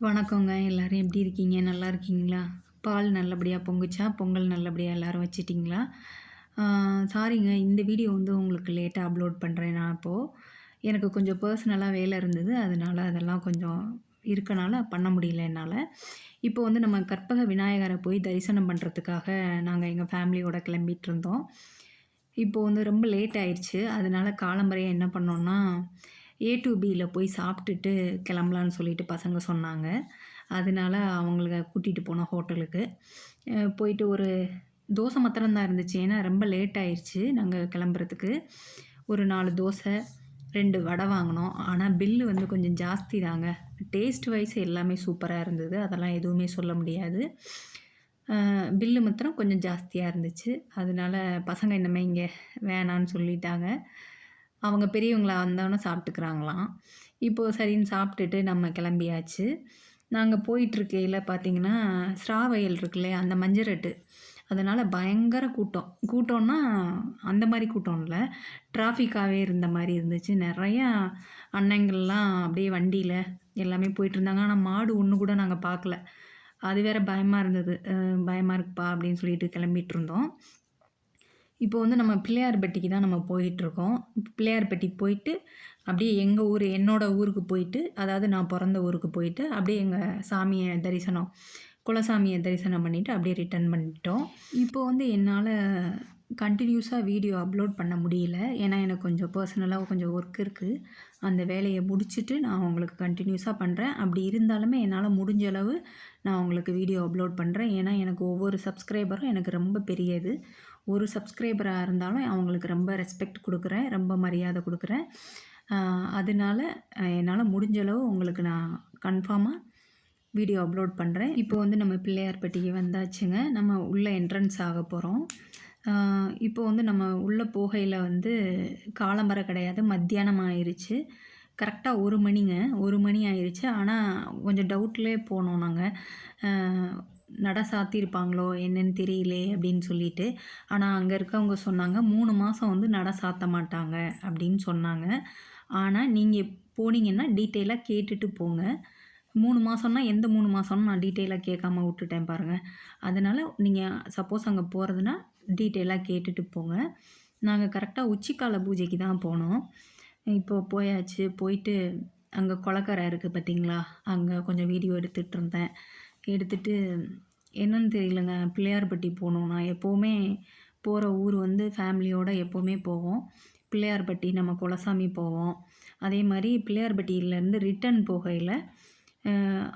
வணக்கங்க. எல்லாரும் எப்படி இருக்கீங்க? நல்லா இருக்கீங்களா? பால் நல்லபடியா பொங்குச்சா? பொங்கல் நல்லபடியா எல்லாரும் வச்சுட்டீங்களா? ஆ சாரிங்க. இந்த வீடியோ வந்து உங்களுக்கு லேட்டா அப்லோட் பண்றேன் நான் இப்போ. எனக்கு கொஞ்சம் பர்சனலா வேலை இருந்தது. அதனால அதெல்லாம் கொஞ்சம் இருக்கனால பண்ண முடியல என்னால. இப்போ வந்து நம்ம கற்பக விநாயகர போய் தரிசனம் பண்றதுக்காக நாங்க எங்க ஃபேமிலியோட கிளம்பிட்டுருந்தோம். இப்போ வந்து ரொம்ப லேட் ஆயிருச்சு. அதனால காலம்பறையா என்ன பண்ணோம்னா, ஏ டூ பில போய் சாப்பிட்டுட்டு கிளம்பலான்னு சொல்லிட்டு பசங்க சொன்னாங்க. அதனால அவங்கள கூட்டிட்டு போனோம் ஹோட்டலுக்கு. போயிட்டு ஒரு தோசை மாத்திரம் தான் இருந்துச்சு. ஏன்னா ரொம்ப லேட் ஆயிருச்சு நாங்க கிளம்புறதுக்கு. ஒரு 4 தோசை, 2 வடை வாங்குனோம். ஆனா பில்லு வந்து கொஞ்சம் ஜாஸ்தி தாங்க. டேஸ்ட் வைஸ் எல்லாமே சூப்பரா இருந்தது. அதெல்லாம் எதுவுமே சொல்ல முடியாது. பில்லு மாத்திரம் கொஞ்சம் ஜாஸ்தியா இருந்துச்சு. அதனால பசங்க இனிமே இங்க வேணான்னு சொல்லிட்டாங்க. அவங்க பெரியவங்களா வந்தோனே சாப்பிட்டுக்கிறாங்களாம். இப்போ சரின்னு சாப்பிட்டுட்டு நம்ம கிளம்பியாச்சு. நாங்க போயிட்டுருக்கையில பார்த்தீங்கன்னா, ஸ்ராவயல் இருக்கு இல்லையா? அந்த மஞ்சரட்டு. அதனால பயங்கர கூட்டம். கூட்டம்னா அந்த மாரி கூட்டம் இல்ல. டிராஃபிக்காவே இருந்த மாரி இருந்துச்சு. நெறையா அண்ணங்கள்லாம் அப்படியே வண்டியில எல்லாமே போயிட்டுருந்தாங்க. ஆனா மாடு ஒண்ணு கூட நாங்க பார்க்கல. அது வேற பயமா இருந்தது. பயமா இருக்குப்பா அப்படின்னு சொல்லிட்டு கிளம்பிட்டுருந்தோம். இப்போ வந்து நம்ம பிள்ளையார்பட்டிக்கு தான் நம்ம போயிட்டுருக்கோம். பிள்ளையார்பட்டி போயிட்டு, அப்படியே எங்க ஊரு என்னோட ஊருக்கு போயிட்டு, அதாவது நான் பொறந்த ஊருக்கு போயிட்டு, அப்படியே எங்க சாமிய தரிசனம் குலசாமிய தரிசனம் பண்ணிட்டு, அப்படியே ரிட்டர்ன் பண்ணிட்டோம். இப்போ வந்து என்னால கன்டினியூஸா வீடியோ அப்லோட் பண்ண முடியல. ஏன்னா, எனக்கு கொஞ்சம் பர்சனலா கொஞ்சம் ஒர்க் இருக்கு. அந்த வேலைய முடிச்சுட்டு நான் உங்களுக்கு கன்டினியூஸா பண்றேன். அப்படி இருந்தாலுமே என்னால முடிஞ்ச அளவு நான் உங்களுக்கு வீடியோ அப்லோட் பண்றேன். ஏன்னா, எனக்கு ஒவ்வொரு சப்ஸ்கிரைபரும் எனக்கு ரொம்ப பெரியது. ஒரு சப்ஸ்கிரைபரா இருந்தாலும் அவங்களுக்கு ரொம்ப ரெஸ்பெக்ட் குடுக்குறேன். ரொம்ப மரியாதை குடுக்குறேன். அ அதனால என்னால முடிஞ்ச அளவு உங்களுக்கு நான் கன்ஃபார்மா வீடியோ அப்லோட் பண்றேன். இப்போ வந்து நம்ம பிள்ளையார்பட்டிக்கு வந்தாச்சுங்க. நம்ம உள்ள என்ட்ரன்ஸ் ஆக போறோம். அ இப்போ வந்து நம்ம உள்ள போகையில வந்து காலம்பற கிடையாது. மத்தியானம் ஆயிருச்சு. கரெக்ட்டா 1 மணிங்க. 1 மணி ஆயிருச்சு. ஆனா கொஞ்சம் டவுட்லயே போனோம் நாங்க. அ நட சாத்தியிருப்பாங்களோ என்னன்னு தெரியலையே அப்படின்னு சொல்லிட்டு. ஆனா அங்க இருக்கவங்க சொன்னாங்க, 3 மாசம் வந்து நட சாத்த மாட்டாங்க அப்படின்னு சொன்னாங்க. ஆனா நீங்க போனீங்கன்னா டீட்டெயிலா கேட்டுட்டு போங்க. 3 மாசம்னா எந்த 3 மாசம்னு நான் டீட்டெயிலா கேட்காம விட்டுட்டேன் பாருங்க. அதனால நீங்க சப்போஸ் அங்க போறதுன்னா டீட்டெயிலா கேட்டுட்டு போங்க. நாங்க கரெக்ட்டா உச்சிக்கால பூஜைக்கு தான் போனோம். இப்போ போயாச்சு. போயிட்டு அங்க கொளக்கரை இருக்கு பார்த்தீங்களா? அங்க கொஞ்சம் வீடியோ எடுத்துட்டு இருந்தேன். எடுத்துட்டு என்னன்னு தெரியலங்க. பிள்ளையார்பட்டி போணும். நான் எப்பவுமே போற ஊர் வந்து ஃபேமிலியோட எப்பவுமே போவோம். பிள்ளையார்பட்டி நம்ம குலசாமி போவோம். அதே மாரி பிள்ளையார்பட்டியிலேருந்து ரிட்டர்ன் போகையில அ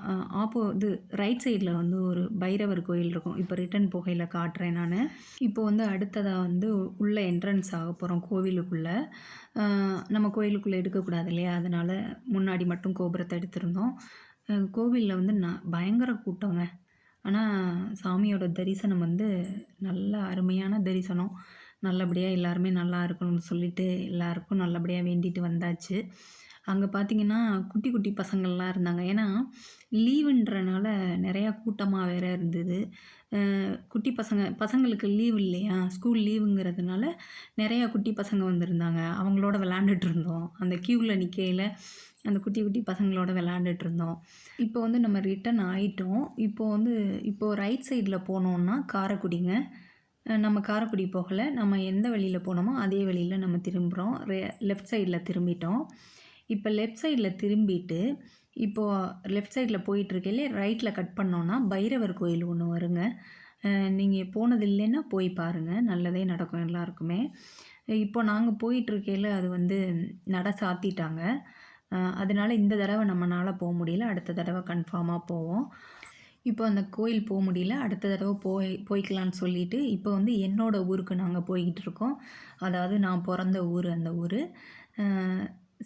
அ ஆப்போ இது ரைட் சைட்ல வந்து ஒரு பைரவர் கோயில் இருக்கும். இப்போ ரிட்டர்ன் போகையில காட்டுறேன் நானு. இப்போ வந்து அடுத்ததா வந்து உள்ள என்ட்ரன்ஸ் ஆக போறோம் கோவிலுக்குள்ள. அ நம்ம கோயிலுக்குள்ள எடுக்கக்கூடாது இல்லையா? அதனால முன்னாடி மட்டும் கோபுரத்த எடுத்திருந்தோம். கோவில்ல வந்து பயங்கர கூட்டங்க. ஆனா சாமியோட தரிசனம் வந்து நல்ல அருமையான தரிசனம். நல்லபடியா எல்லாருமே நல்லா இருக்கணும்னு சொல்லிட்டு எல்லாருக்கும் நல்லபடியா வேண்டிட்டு வந்தாச்சு. அங்க பார்த்தீங்கன்னா, குட்டி குட்டி பசங்கள்லாம் இருந்தாங்க. ஏன்னா, லீவுன்றனால நெறையா கூட்டமா வேற இருந்தது. குட்டி பசங்களுக்கு லீவ் இல்லையா? ஸ்கூல் லீவுங்கிறதுனால நெறையா குட்டி பசங்க வந்திருந்தாங்க. அவங்களோட விளையாண்டுட்டு இருந்தோம். அந்த கியூல நிக்கையில அந்த குட்டி குட்டி பசங்களோட விளையாண்டுட்டு இருந்தோம். இப்போ வந்து நம்ம ரிட்டர்ன் ஆயிட்டோம். இப்போ ரைட் சைட்ல போனோம்னா காரைக்குடிங்க. நம்ம காரைக்குடி போகல. நம்ம எந்த வழியில போனோமோ, அதே வழியில நம்ம திரும்புறோம். லெஃப்ட் சைட்ல திரும்பிட்டோம். இப்ப லெஃப்ட் சைட்ல திரும்பிட்டு, இப்போ லெஃப்ட் சைட்ல போயிட்டுருக்கையிலே ரைட்ல கட் பண்ணோம்னா, பைரவர் கோயில் ஒண்ணு வருங்க. நீங்க போனது இல்லைன்னா போய் பாருங்க. நல்லதே நடக்கும் எல்லாருக்குமே. இப்போ நாங்க போயிட்டுருக்கையில அது வந்து நட சாத்திட்டாங்க. அதனால இந்த தடவ நம்மனால முடியல. அடுத்த தடவ கன்ஃபார்மா போவோம். இப்போ அந்த கோயில் முடியல. அடுத்த தடவ போய்க்கலான்னு சொல்லிட்டு, இப்போ வந்து என்னோட ஊருக்கு நாங்க போய்க்கிட்டு இருக்கோம். அதாவது நான் பொறந்த ஊரு அந்த ஊரு. அ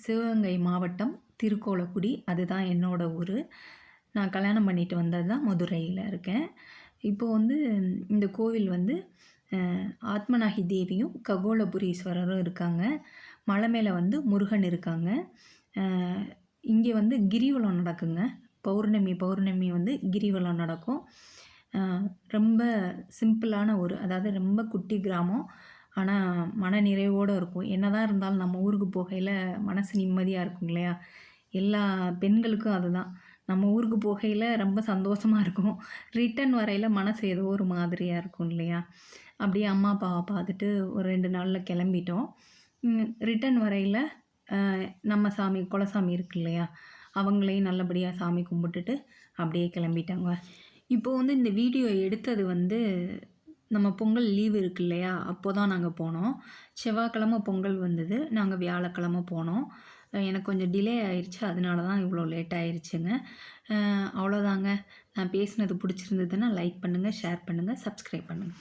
சிவகங்கை மாவட்டம், திருக்கோலக்குடி. அதுதான் என்னோட ஊரு. நான் கல்யாணம் பண்ணிட்டு வந்தது தான் மதுரையில இருக்கேன். இப்போ வந்து இந்த கோவில் வந்து அ ஆத்மநாகி தேவியும், ககோலபுரீஸ்வரரும் இருக்காங்க. மலை மேல வந்து முருகன் இருக்காங்க. அ இங்கே வந்து கிரிவலம் நடக்குங்க. பௌர்ணமி வந்து கிரிவலம் நடக்கும். அ ரொம்ப சிம்பிளான அதாவது ரொம்ப குட்டி கிராமம். ஆனா, மனநிறைவோட இருக்கும். என்னதான் இருந்தாலும் நம்ம ஊருக்கு போகையில மனசு நிம்மதியா இருக்கும் இல்லையா? எல்லா பெண்களுக்கும் அதுதான். நம்ம ஊருக்கு போகையில ரொம்ப சந்தோஷமா இருக்கும். ரிட்டர்ன் வரையில மனசு ஏதோ ஒரு மாதிரியா இருக்கும் இல்லையா? அப்படியே அம்மா, அப்பாவ பார்த்துட்டு ஒரு 2 நாள்ல கிளம்பிட்டோம். ரிட்டர்ன் வரையில அ நம்ம சாமி குலசாமி இருக்கு இல்லையா? அவங்களையும் நல்லபடியா சாமி கும்பிட்டுட்டு அப்படியே கிளம்பிட்டோங்க. இப்போ வந்து இந்த வீடியோ எடுத்தது வந்து நம்ம பொங்கல் லீவ் இருக்கு இல்லையா? அப்போ தான் நாங்க போனோம். செவ்வாய்க்கிழம பொங்கல் வந்தது. நாங்க வியாழக்கிழம போனோம். எனக்கு கொஞ்சம் டிலே ஆயிருச்சு. அதனால தான் இவ்வளோ லேட் ஆயிருச்சுங்க. அவ்வளோதாங்க. நான் பேசினது பிடிச்சிருந்ததுன்னா லைக் பண்ணுங்க, ஷேர் பண்ணுங்க, சப்ஸ்கிரைப் பண்ணுங்க.